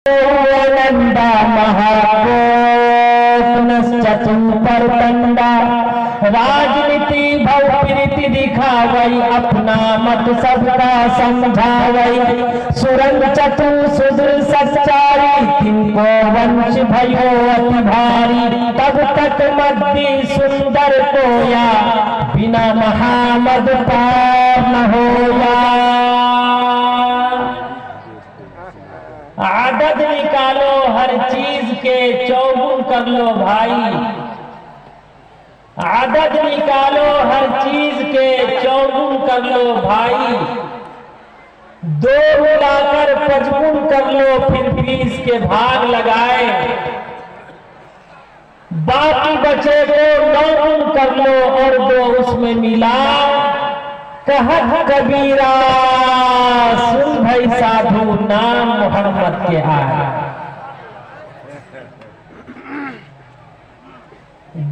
नंदा महाकोपनश्चतुर्परतंडा राजनीति भवप्रीति दिखावई अपना मत सबका समझावई सुरंग चतु सुदृ सच्चारी तिनको वंश भयो अति भारी तब तक मध्य सुंदर कोया बिना महामद पार न होया। आदत निकालो हर चीज के चौगुन कर लो भाई, आदत निकालो हर चीज के चौगुन कर लो भाई, दो मिलाकर पचगुन कर लो फिर 20 के भाग लगाए, बाकी बचे को 9 गुण कर लो और 2 उसमें मिला। कहत कबीरा सुन भाई साधु नाम मोहम्मद के आए।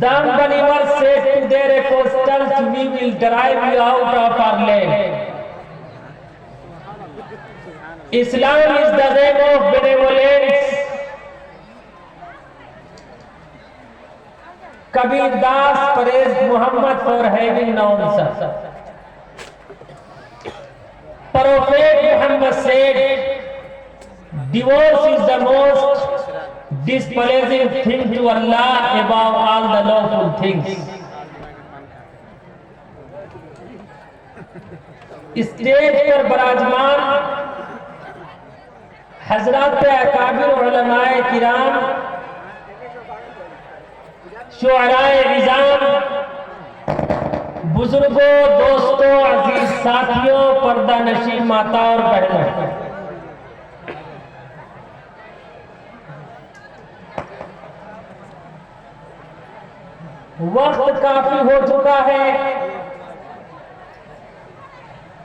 Don't believers say to their apostles, we will drive you out of our land. Islam is the name of benevolence. Kabir Das praised Muhammad for having known such. Prophet Muhammad said, divorce is the most displeasing thing to Allah above all the lawful things. Stage पर विराजमान हजरत अकाबिर उलमाए किराम, शुअराए निजाम, बुजुर्गों, दोस्तों, अजीज साथियों, पर्दा नशीन माता और बहनों, वक्त काफी हो चुका है,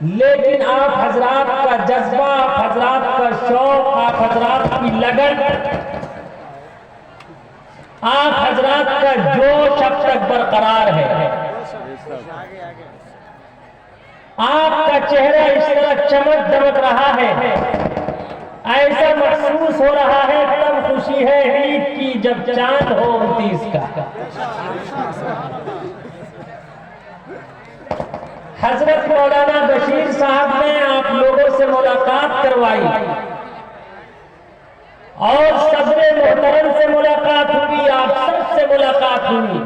लेकिन आप हजरात का जज्बा, आप हजरात का शौक, आप हजरात की लगन, आप हजरात का जोश अब तक बरकरार है। आपका चेहरा इस तरह चमक दमक रहा है, ऐसा महसूस हो रहा है तब खुशी है ईद की जब चांद हो 29 का। हजरत मौलाना बशीर साहब ने आप लोगों से मुलाकात करवाई और सदरे मोहतरम से मुलाकात हुई, आप सबसे मुलाकात हुई।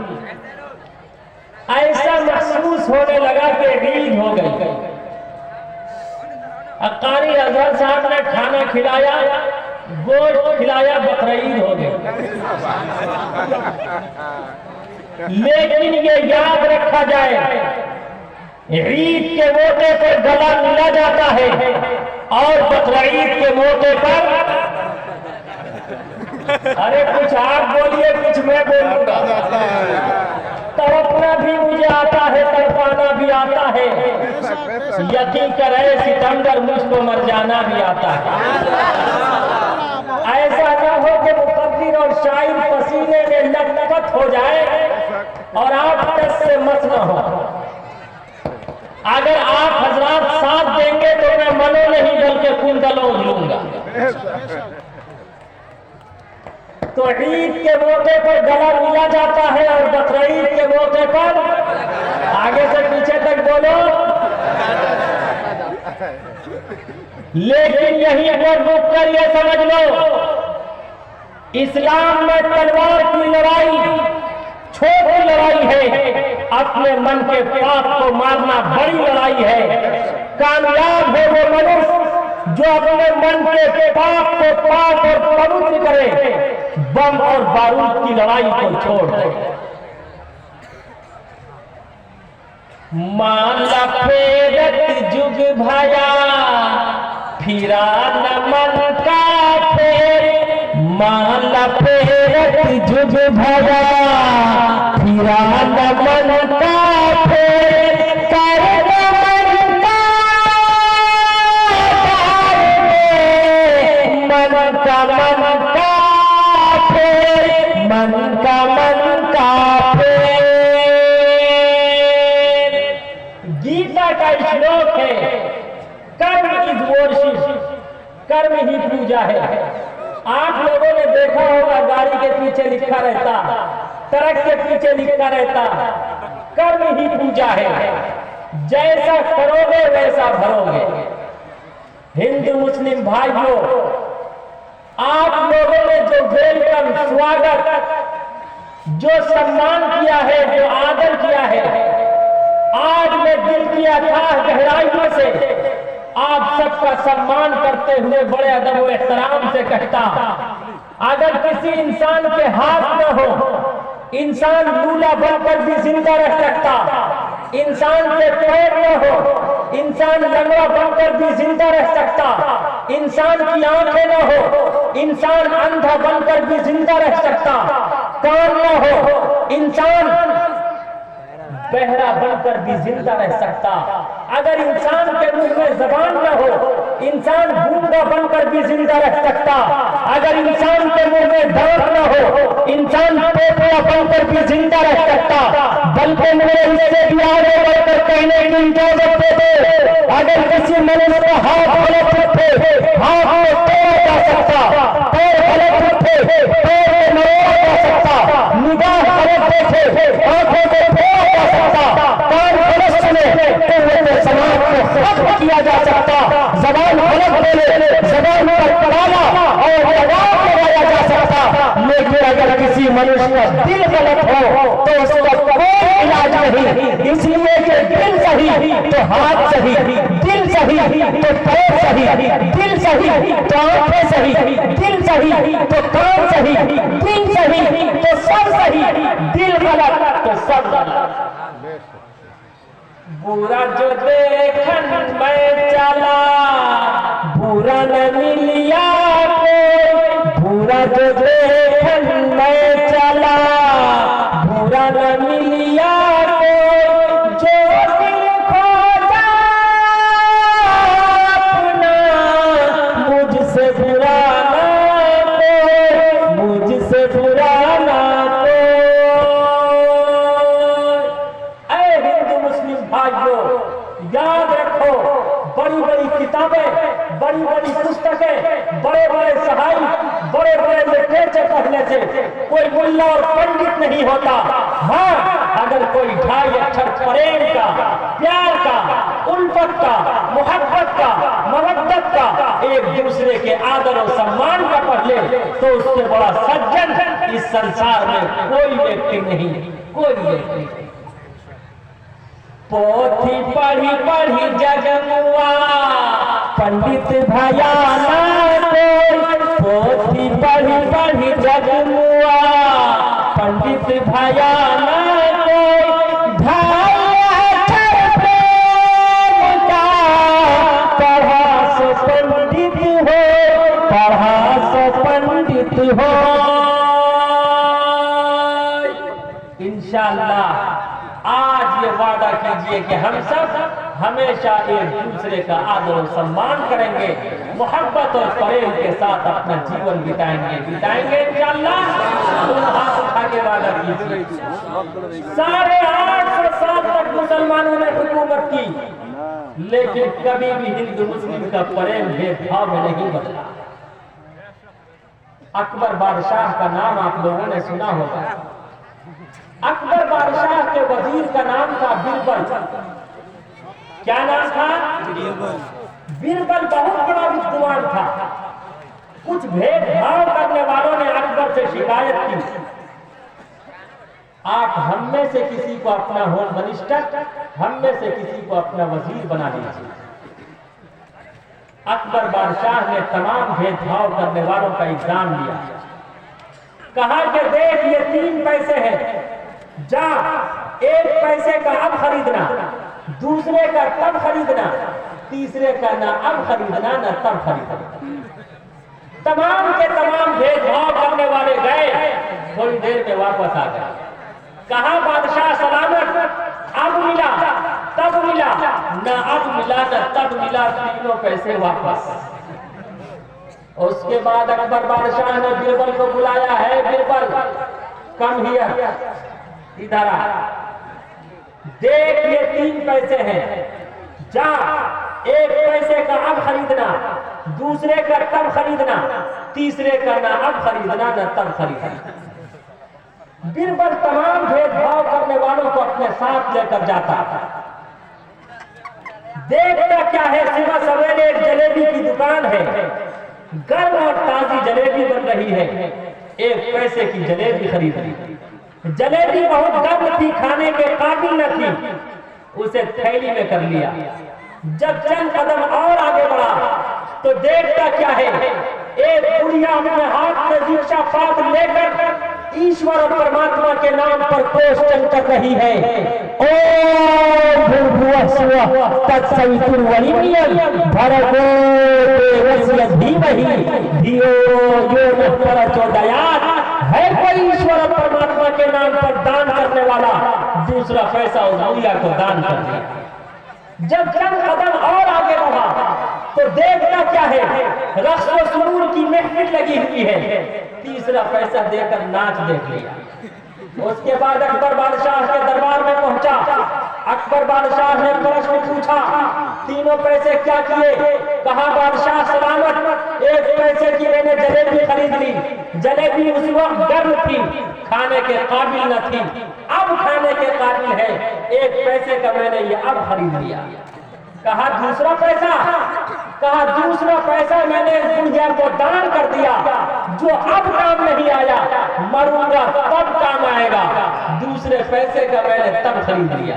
ऐसा महसूस होने लगा कि ईद हो गई। कारी अजहर साहब ने खाना खिलाया, गोश्त खिलाया, बकरीद हो गई। लेकिन ये याद रखा जाए, ईद के मौके पर गला मिला जाता है और बकरीद के मौके पर अरे कुछ आप बोलिए, कुछ मैं बोलूंगा। तड़पना भी मुझे आता है, तड़पाना भी आता है, यकीन करे सितमगर मुझको मर जाना भी आता है। ऐसा ना हो कि मुकद्दर और शायर पसीने में लथपथ हो जाए और आप टस से मत न हो। अगर आप हजरात साथ देंगे तो मैं मनो नहीं बल्कि कुंडलों लूंगा। तो ईद के मौके पर गला मिला जाता है और बकरीद के मौके पर आगे से पीछे तक बोलो। लेकिन यहीं पर रुक कर ये समझ लो, इस्लाम में तलवार की लड़ाई छोटी लड़ाई है, अपने मन के पाप को मारना बड़ी लड़ाई है। कामयाब है वो मनुष्य जो अपने मन के पाप को पाक और पवित्र करे, बम और बारूद की लड़ाई को छोड़ दे। माला फेरत जुग भया फिरा न मन का फेर, माला फेरत जुग भया फिरा न मन का फेर, कर न मन का मन का मन का फेर, मन का मन का फेर। गीता का श्लोक है, कर्म इज वर्शिप, कर्म ही पूजा है। आप लोगों ने देखा होगा गाड़ी के पीछे लिखा रहता, ट्रक के पीछे लिखा रहता, कर्म ही पूजा है, जैसा करोगे वैसा भरोगे। हिंदू मुस्लिम भाइयों, आप लोगों ने जो वेलकम, स्वागत, जो सम्मान किया है, जो आदर किया है, आज मैं दिल की अथाह गहराइयों से आप सबका सम्मान करते हुए बड़े अदब व एहतराम से कहता, अगर किसी इंसान के हाथ न हो, इंसान लूला बनकर भी जिंदा रह सकता, इंसान के पैर न हो, इंसान लंगड़ा बनकर भी जिंदा रह सकता, इंसान की आंखें न हो, इंसान अंधा बनकर भी जिंदा रह सकता, कान न हो, इंसान बहरा बनकर भी जिंदा रह सकता, अगर इंसान के मुंह में जबान न हो, इंसान गूंगा बनकर भी जिंदा रह सकता, अगर इंसान के मुंह में दांत न हो, इंसान पोपला बनकर भी जिंदा रह सकता। बल्कि मेरे इससे भी आगे बढ़कर कहने की इजाजत दे, अगर किसी मनुष्य का हाथ गलत रखे, हाथ में तोड़ा जा सकता, पैर गलत रखे, पैर में मरोड़ा जा सकता, निगाह गलत देखे, आंखों को तोड़ा जा सकता, कान गलत सुने तो समाज को खत्म किया जा सकता, जबान गलत बोले, जबान पर कड़ाला और लगाम लगाया जा सकता। लेकिन अगर किसी मनुष्य का दिल गलत हो तो उसका कोई इलाज नहीं, इसलिए कि दिल सही तो हाथ सही, दिल सही तो पैर सही, दिल सही तो आंखें सही, दिल सही तो कान सही, दिल सही तो सब सही, दिल गलत तो सब गलत। बुरा जो देखन में चला, बुरा न मिलिया कोई, बुरा जो देखन में चला, बुरा न मिलिया कोई, जो दिल खोजा अपना, मुझसे बुरा ना कोई, मुझसे बुरा ना भाइयों, याद रखो, बड़ी बड़ी किताबें, बड़ी बड़ी पुस्तकें, बड़े बड़े साहिब, बड़े बड़े लिटरेचर पढ़ने से कोई मुल्ला और पंडित नहीं होता। हाँ, अगर कोई ढाई अक्षर प्रेम का, प्यार का, उल्फत का, मोहब्बत का, मवद्दत का, एक दूसरे के आदर और सम्मान का पढ़ ले तो उससे बड़ा सज्जन इस संसार में कोई व्यक्ति नहीं, कोई व्यक्ति नहीं। पोथी पढ़ी पढ़ी जगमुआ, पंडित भया ना कोई, पोथी पढ़ी पढ़ी जगमुआ, पंडित भया ना कोई, ढाई अक्षर प्रेम का, पढ़ा सो पंडित हो, पढ़ा सो पंडित हो। इंशाअल्लाह आज ये वादा कीजिए कि हम सब हमेशा एक दूसरे का आदर और सम्मान करेंगे, मोहब्बत और प्रेम के साथ अपना जीवन बिताएंगे इंशाअल्लाह। हाथ उठा के वादा कीजिए। 850 साल तक मुसलमानों ने हुकूमत की, लेकिन कभी भी हिंदू मुस्लिम का प्रेम भेदभाव में नहीं बदला। अकबर बादशाह का नाम आप लोगों ने सुना होगा। अकबर बादशाह के वजीर का नाम था बीरबल। क्या नाम था? बीरबल बहुत बड़ा विद्वान था। कुछ भेदभाव करने वालों ने अकबर से शिकायत की, आप हम में से किसी को अपना होम मिनिस्टर, हम में से किसी को अपना वजीर बना दीजिए। अकबर बादशाह ने तमाम भेदभाव करने वालों का इल्जाम लिया, कहा कि देख ये 3 पैसे हैं, जा 1 पैसे का अब खरीदना, दूसरे का तब खरीदना, तीसरे का ना अब खरीदना ना तब खरीदना। तमाम के तमाम भेदभाव करने वाले गए, थोड़ी देर में वापस आ गए। कहा बादशाह सलामत, अब मिला तब मिला, ना अब मिला ना तब मिला, तीनों पैसे वापस। उसके बाद अकबर बादशाह ने बीरबल को बुलाया, है बीरबल कम हियर, इधर आ, देख ये 3 पैसे हैं, जा 1 पैसे का अब खरीदना, दूसरे का तब खरीदना, तीसरे का ना अब खरीदना ना तब खरीदना। बीरबल तमाम भेदभाव करने वालों को अपने साथ लेकर जाता। देखता क्या है, सुबह सवेरे एक जलेबी की दुकान है, गर्म और ताजी जलेबी बन रही है। एक पैसे की जलेबी खरीद ली। जलेबी बहुत गर्म थी, खाने के काबिल न थी, उसे थैली में कर लिया। जब चंद कदम और आगे बढ़ा तो देखता क्या है, एक बुढ़िया अपने हाथ में दीक्षा पात्र लेकर ईश्वर और परमात्मा के नाम पर क्वेश्चन कर रही है। ओम भूर्भुवः स्वः तत्सवितुर्वरेण्यं भर्गो देवस्य धीमहि धियो यो नः प्रचोदयात्। है कोई ईश्वर और परमात्मा के नाम पर दान करने वाला? दूसरा पैसा उस बुढ़िया को दान कर दिया। जब चंद कदम और आगे बढ़ा तो देखना क्या है, रक्स व सुरूर की महफिल लगी हुई है। तीसरा पैसा देकर नाच देख लिया। उसके बाद अकबर बादशाह के दरबार में पहुंचा। अकबर बादशाह ने प्रश्न पूछा, तीनों पैसे क्या किए? कहा बादशाह सलामत, एक पैसे की मैंने जलेबी खरीद ली। जलेबी उस वक्त गर्म थी, खाने के काबिल न थी, अब खाने के काबिल है। एक पैसे का मैंने ये अब खरीद लिया। कहा दूसरा पैसा? कहा दूसरा पैसा मैंने बुढ़िया को दान कर दिया, जो अब काम नहीं आया, मरूंगा तब काम आएगा। दूसरे पैसे का मैंने तब खरीद लिया।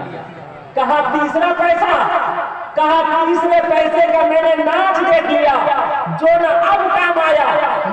कहा तीसरा पैसा? कहा तीसरे पैसे का मैंने नाच देख लिया, जो न अब काम आया,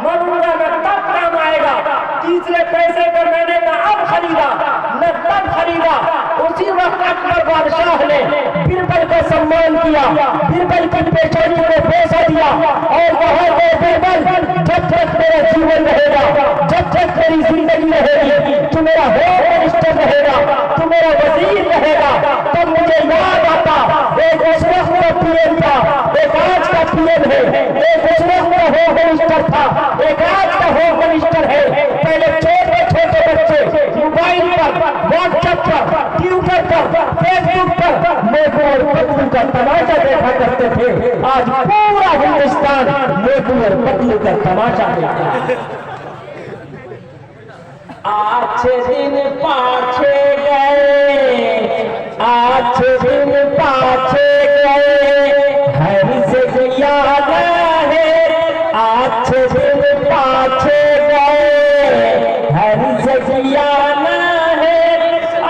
मरूंगा न तब काम आएगा। तीसरे पैसे का मैंने न अब खरीदा न तब खरीदा। उसी वक्त अकबर बादशाह ने बीरबल को सम्मान किया, बीरबल की पेशानी को पैसा दिया और कहा कि बीरबल, जब तक मेरा जीवन रहेगा, जब तक मेरी जिंदगी रहेगी, तू मेरा होम मिनिस्टर रहेगा, तू मेरा वजीर रहेगा। तब मुझे याद आता, एक उस वक्त का पीएम था, एक आज का पीएम है, एक उस वक्त का होम मिनिस्टर था, एक आज का होम मिनिस्टर है। पहले छोटे छोटे बच्चे मोबाइल पर, व्हाट्सएप पर, ट्विटर पर, फेसबुक पर मोटू और पतलू का तमाशा देखा करते थे। आज पूरा हिंदुस्तान मोटू और पतलू का तमाशा देखता है। अच्छे दिन पाछे गए, अच्छे दिन पाछे गए, हर से याद है। अच्छे दिन पाछे गए, हर से याद है।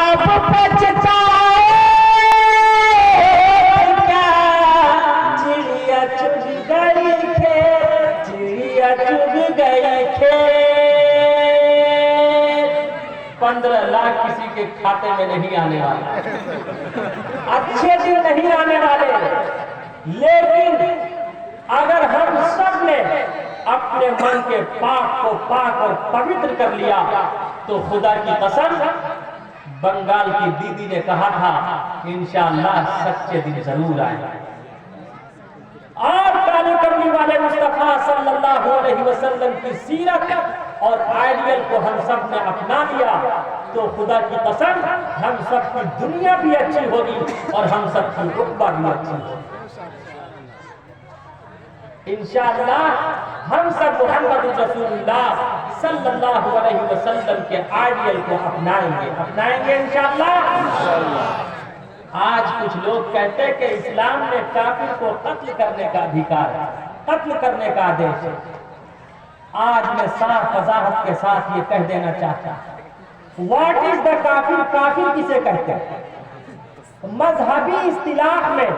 अब पछताए क्या, चिड़िया चुग गई खेत, चिड़िया चुग गई खेत। 15 लाख किसी के खाते में नहीं आने वाले, अच्छे दिन नहीं आने वाले। लेकिन अगर हम सब ने अपने मन के पाक को पाक और पवित्र कर लिया तो खुदा की कसम, बंगाल की दीदी ने कहा था, इंशाअल्लाह सच्चे दिन जरूर आएगा। और काले कमली वाले मुस्तफा सल्लल्लाहु अलैहि वसल्लम की सीरत और आइडियल को हम सब ने अपना लिया तो खुदा की कसम, हम सब की दुनिया भी अच्छी होगी और हम सब की रुतबा भी अच्छी होगी। इंशाअल्लाह हम सब मोहम्मद रसूलुल्लाह सल्लल्लाहु अलैहि वसल्लम के आइडियल को अपनाएंगे इंशाअल्लाह। आज कुछ लोग कहते हैं कि इस्लाम में काफिर को कत्ल करने का अधिकार है, कत्ल करने का आदेश है। आज मैं साफ वजाहत के साथ ये कह देना चाहता हूं, व्हाट इज द काफिर? काफिर किसे कहते हैं? मजहबी इस्तिलाह में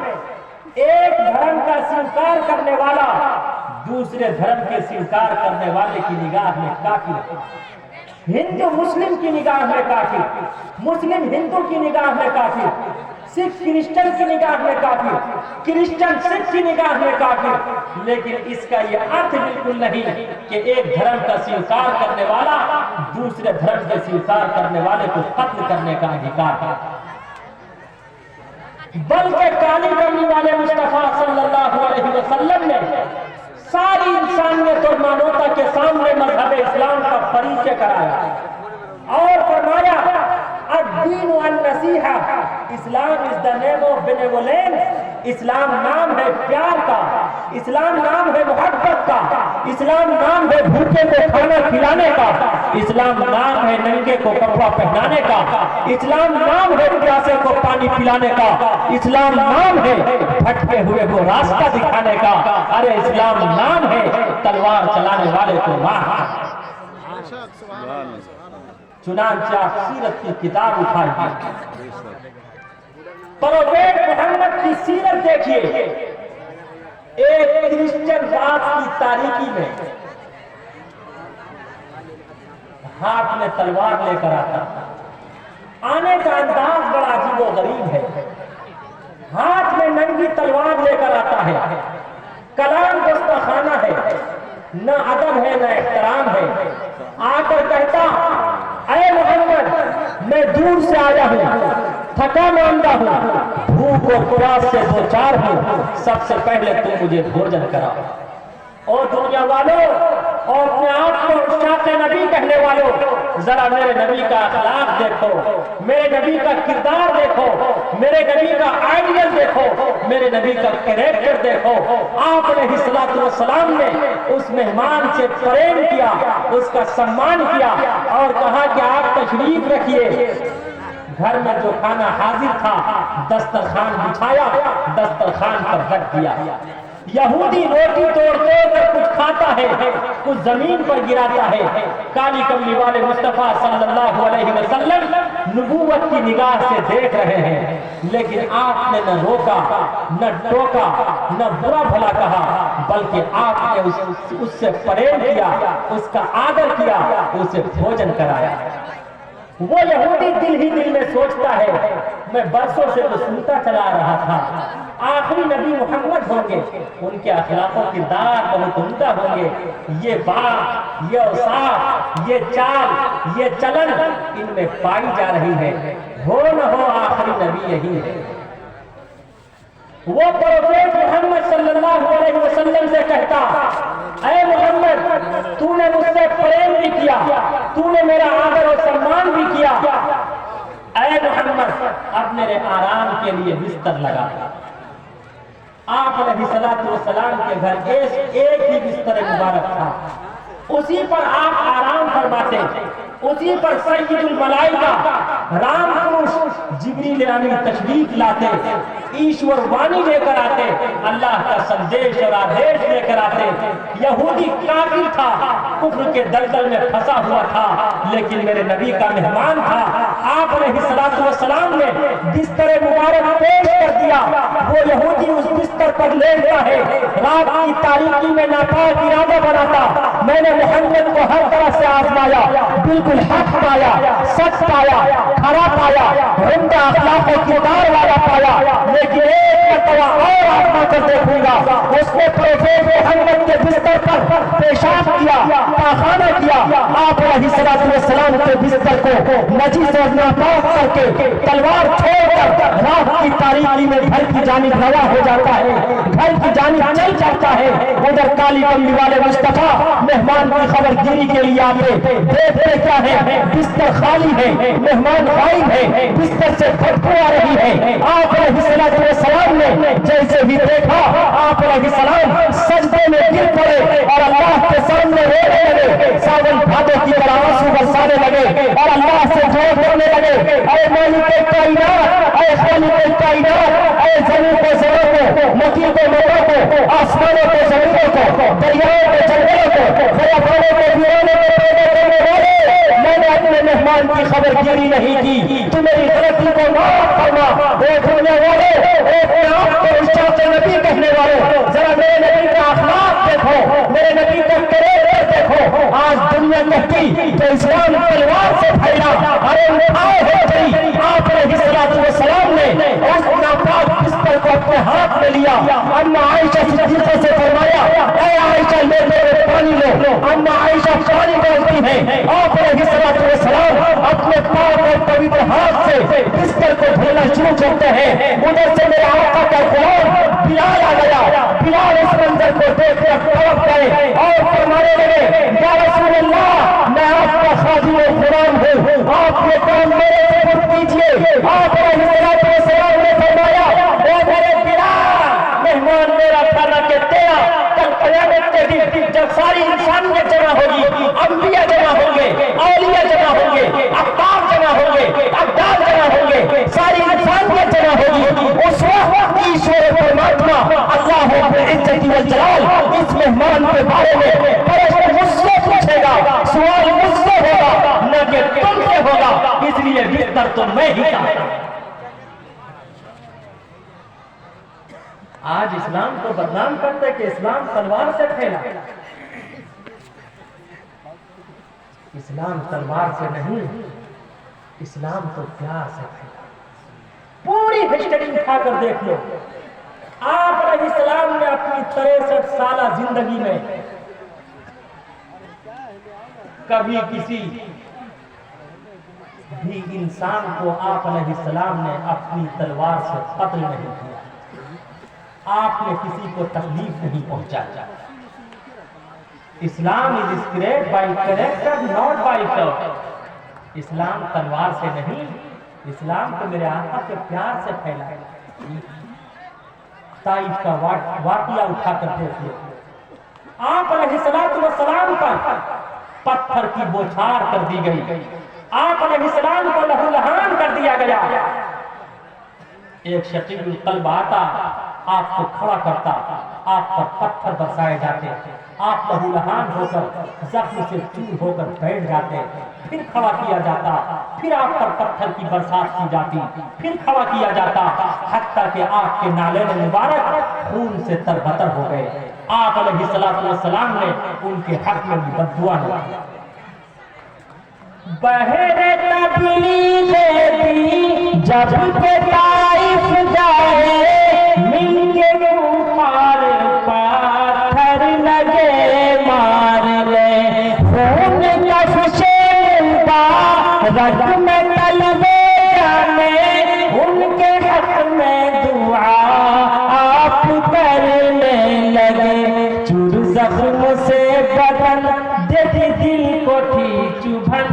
एक धर्म का स्वीकार करने वाला दूसरे धर्म के स्वीकार करने वाले की निगाह में काफिर है। हिंदू मुस्लिम की निगाह में काफिर, मुस्लिम हिंदू की निगाह में काफिर, सिख क्रिश्चियन की निगाह में काफिर, क्रिश्चियन सिख की निगाह में काफिर। लेकिन इसका यह अर्थ बिल्कुल नहीं कि एक धर्म का स्वीकार करने वाला दूसरे धर्म के स्वीकार करने वाले को कत्ल करने का अधिकार है। बल्कि काली कमली वाले मुस्तफा सल्लल्लाहु अलैहि वसल्लम ने सारी इंसानियत और मानवता के सामने मजहब इस्लाम का परिचय कराया और फरमाया, अद-दीन वन-नसीहा, Islam is the name of benevolence. इस्लाम नाम है प्यार का, इस्लाम नाम है मोहब्बत का, इस्लाम नाम है भूखे को खाना खिलाने का, इस्लाम नाम है नंगे को कपड़ा पहनाने का, इस्लाम नाम है प्यासे को पानी पिलाने का, इस्लाम नाम है भटके हुए को रास्ता दिखाने का, अरे इस्लाम नाम है तलवार चलाने वाले को मार। चुनांचे आप सीरत की किताब उठाइए, प्रोफेट मोहम्मद की सीरत देखिए। एक क्रिश्चियन रात की तारीकी में हाथ में तलवार लेकर आता, आने का अंदाज बड़ा अजीबो गरीब है। हाथ में नंगी तलवार लेकर आता है, कलाम गुस्ताखाना है, न अदब है न एहतराम है। आकर कहता, ऐ मोहम्मद मैं दूर से आया हूं, थका मांदा हूं, भूख और प्यास से दो चार हूं, सबसे पहले तुम मुझे भोजन कराओ। और दुनिया वालों और अपने आप को शाक़े नबी कहने वालों, जरा मेरे नबी का अखलाक देखो, मेरे नबी का किरदार देखो, मेरे नबी का आइडियल देखो, मेरे नबी का कैरेक्टर देखो। आपने हिस्सलातु वस्सलाम ने उस मेहमान से प्रेम किया, उसका सम्मान किया और कहा कि आप तशरीफ रखिए। घर में जो खाना हाजिर था दस्तरखान बिछाया, दस्तरखान पर रख दिया। यहूदी रोटी तोड़ तोड़ कर कुछ खाता है, कुछ जमीन पर गिराता है। काली कमली वाले मुस्तफा सल्लल्लाहु अलैहि वसल्लम नबूवत की निगाह से देख रहे हैं, लेकिन आपने न रोका न टोका न बुरा भला कहा, बल्कि आपने उससे प्रेम किया, उसका आदर किया, उसे भोजन कराया। वो यहूदी दिल ही दिल में सोचता है, मैं बरसों से तो सुनता चला रहा था आखिरी नबी मोहम्मद होंगे, उनके अखलाक और किरदार बहुत उम्दा होंगे। ये बात, ये औसाफ, ये चाल, ये चलन इनमें पाई जा रही है। हो न हो आखिरी नबी यही है। वो प्रोफेट मोहम्मद सल्लल्लाहु अलैहि वसल्लम से कहता, ऐ मोहम्मद तूने मुझसे प्रेम भी किया, तूने मेरा आदर और सम्मान भी किया, ऐ मोहम्मद अब मेरे आराम के लिए बिस्तर लगा। आप अलैहिस्सलातु वस्सलाम के घर एक ही बिस्तर मुबारक था, उसी पर आप आराम फरमाते, उसी पर सय्यदुल मलाइका राम पुरुष जिब्रील अमीन तशरीफ लाते, ईश्वर वाणी लेकर आते, अल्लाह का संदेश और आदेश लेकर आते। यहूदी काफिर था, कुफ्र के दलदल में फंसा हुआ था, लेकिन मेरे नबी का मेहमान था। आप अलैहिस्सलातु वस्सलाम ने बिस्तर मुबारक पेश कर दिया। वो यहूदी उस बिस्तर पर लेटता है, रात की तारीकी में नापाक इरादा बनाता, मैंने मोहम्मद को हर तरह से आजमाया, बिल्कुल हक पाया, सच पाया, खरा पाया, उम्दा अखलाक और किरदार वाला पाया, लेकिन एक मर्तबा और आजमा कर देखूंगा। उसने प्रोफेट मोहम्मद के बिस्तर पर पेशाब किया, पाखाना किया। आप अलैहिस्सलातु वस्सलाम के बिस्तर को नजीस और नापाक करके तलवार छोड़कर रात की तारीकी में घर की जानिब रवा हो जाता है, घर की जानिब चल जाता है। उधर काली कमली वाले मुस्तफा मेहमान की खबरगिरी के लिए आते, देखते क्या है, बिस्तर खाली है, मेहमान गायब है, बिस्तर से बदबू आ रही है। आप अलैहिस्सलातु वस्सलाम ने जैसे ही देखा, आप अलैहिस्सलाम सजदे में गिर पड़े और अल्लाह के सामने रोने लगे, सावन भादों की तरह आंसू बरसाने लगे और अल्लाह से दुआ करने लगे, ऐ मालिक कायनात, ऐ खालिक कायनात, ऐ ज़मीन को ज़मीनों को, मकी को मक्का को, आसमानों को ज़मीनों को, दरियाओं को जंगलों को, खयाबानों को वीरानों को पैदा करने वाले, मैंने अपने मेहमान की खबरगिरी नहीं की, तू मेरी गलती को माफ करना। वो दुनिया वाले, अपने आप को शाक़े नबी कहने वाले, जरा मेरे नबी का अखलाक देखो, मेरे नबी का कैरेक्टर देखो। आज दुनिया कहती तो इस्लाम तलवार से फैला, अरे उठाओ हो गई। आप अलैहिस्सलातु वस्सलाम ने उस नापाक बिस्तर को अपने हाथ में लिया, अम्मा आयशा सिद्दीक़ा से फरमाया, ऐ आयशा ले मेरे पानी लो। अम्मा आयशा पानी बोलती है, आप अलैहिस्सलातु वस्सलाम अपने पाक और पवित्र हाथ से बिस्तर को धोना शुरू करते हैं। उधर से मेरे आका का गुलाम बिलाल आ गया। बिलाल इस मंजर को देखकर तड़प गए और फरमाने लगे, या रसूल अल्लाह, मैं आपका खादिम और गुलाम हूँ, आप ये काम मेरे ऊपर कीजिए। आप अलैहिस्सलातु वस्सलाम ने फरमाया, ओ मेरे बिलाल, मेहमान मेरा था ना कि तेरा, इज्जत वल जलाल इस मेहमान के बारे में प्रश्न मुझसे पूछेगा, सवाल मुझसे होगा, न कि तुमसे होगा, इसलिए बिस्तर तो मैं ही का। आज इस्लाम को बदनाम करते कि इस्लाम तलवार से फैला। इस्लाम तलवार से नहीं, इस्लाम तो प्यार से फैला। पूरी हिस्ट्री उठाकर देख लो, आप अलैहिस्सलाम ने अपनी 63 साल जिंदगी में कभी किसी भी इंसान को आप अलैहिस्सलाम ने अपनी तलवार से कत्ल नहीं किया, आपने किसी को तकलीफ नहीं पहुंचाया। Islam is spread by character not by talk. इस्लाम तलवार से नहीं, इस्लाम तो मेरे आका के प्यार से फैला। ताइफ का वाकिया उठाकर देख लो, आप अलैहिस्सलाम पर पत्थर की बौछार कर दी गई, आप अलैहिस्सलाम को लहूलुहान कर दिया गया। एक शकील कल्ब आता, आपको खड़ा करता, आप पर पत्थर बरसाए जाते, आप लहूलुहान होकर जख्म से चूर होकर बैठ जाते, फिर खड़ा किया जाता, फिर आप पर पत्थर की बरसात की जाती, फिर खड़ा किया जाता, हत्ता कि आपके नाले में मुबारक खून से तरबतर हो गए। आप अलैहिस्सलातु वस्सलाम ने उनके हक में बद्दुआ नहीं। बहरे तबलीग दी जब के ताइफ जाए, मिलके पार पाथर लगे मार ले, खून कशे मिलता रग में तलवे जाने, उनके हक में दुआ आप करने लगे। चुर जख्म से बदन देती दिल को थी चुभन,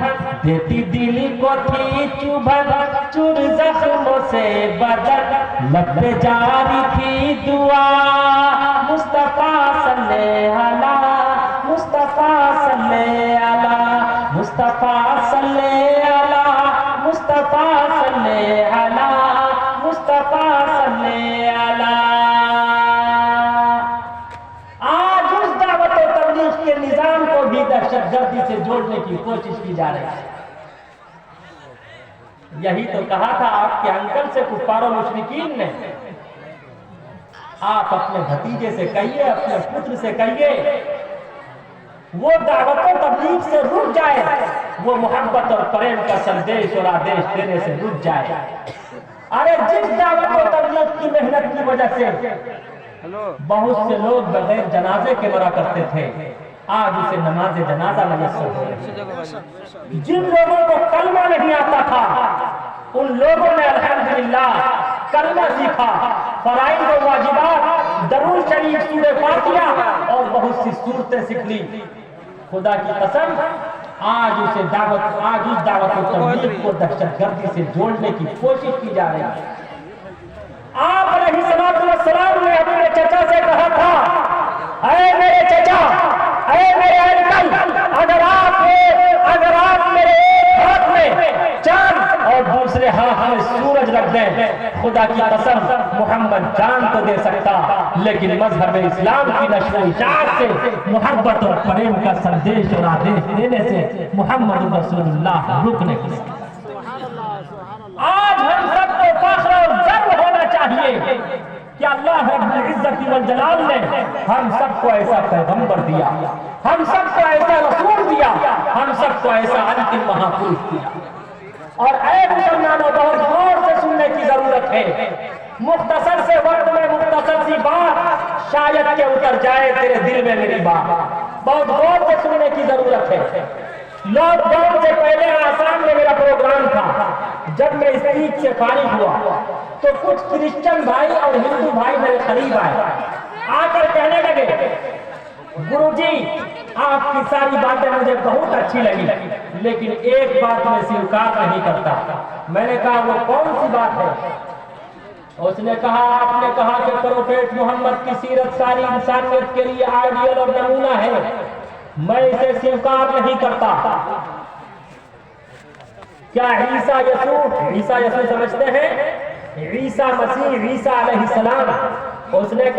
देती दिल को थी चुभन, चुर जख्म से बदन लब पे जारी थी दुआ। मुस्तफा सल्ले अला, मुस्तफा सल्ले अला, मुस्तफा सल्ले अला, मुस्तफा सल्ले अला, मुस्तफा सल्ले अला। आज उस दावत और तबलीग के निजाम को भी दहशतगर्दी से जोड़ने की कोशिश की जा रही है। यही तो कहा था आपके अंकल से कुफार और मुशरिकीन ने, आप अपने भतीजे से कहिए, अपने पुत्र से कहिए, वो दावत और तबलीग से रुक जाए, वो मोहब्बत और प्रेम का संदेश और आदेश देने से रुक जाए। अरे जिस दावत और तबलीग की मेहनत की वजह से बहुत से लोग बगैर जनाजे के मरा करते थे, आज उसे नमाज जनाजा मयस्सर हो रही। जिन लोगों को कलमा नहीं आता था, उन लोगों ने अल्हम्दुलिल्लाह कलमा सीखा, फराइज़ और वाजिबात, दरूद शरीफ, सूरह फातिहा और बहुत सी सूरतें सीख ली। खुदा की कसम, आज उस दावत और तबलीग को दहशतगर्दी से जोड़ने की कोशिश की जा रही है। आप अलैहिस्सलातु वस्सलाम ने अपने चचा से कहा था, ऐ मेरे चचा, ऐ मेरे अंकल, अगर आप मेरे एक हाथ में चांद और दूसरे हाथ में सूरज रख दें, खुदा की कसम मोहम्मद जान तो दे सकता, लेकिन मजहब इस्लाम की नश्र इशाअत से, मोहब्बत और प्रेम का संदेश और आदेश देने से मोहम्मद रसूलुल्लाह रुक नहीं सकता। आज हम सबको फख्र और गर्व होना चाहिए कि अल्लाह रब्बुल इज्जत वल जलाल ने हम सबको ऐसा पैगंबर दिया, हम सबको ऐसा रसूल दिया, हम सबको ऐसा अंतिम महापुरुष दिया। और ऐ मुसलमानों, बहुत गौर से सुनने की जरूरत है। मुख्तसर से वक्त में मुख्तसर सी बात शायद के उतर जाए तेरे दिल में मेरी बात, बहुत गौर से सुनने की जरूरत है। लॉकडाउन से पहले आसाम में मेरा प्रोग्राम था। जब मैं इस चीज से फारिग हुआ तो कुछ क्रिश्चियन भाई और हिंदू भाई मेरे करीब आए, आकर कहने लगे, गुरुजी आपकी सारी बातें मुझे बहुत अच्छी लगी, लेकिन एक बात मैं स्वीकार नहीं करता। मैंने कहा वो कौन सी बात है? उसने कहा, आपने कहा कि प्रोफेट मोहम्मद की सीरत सारी इंसानियत के लिए आइडियल और नमूना है, मैं इसे स्वीकार नहीं करता। क्या ईसा यसू समझते हैं? ईसा मसीह, ईसा अलैहिस्सलाम, उसने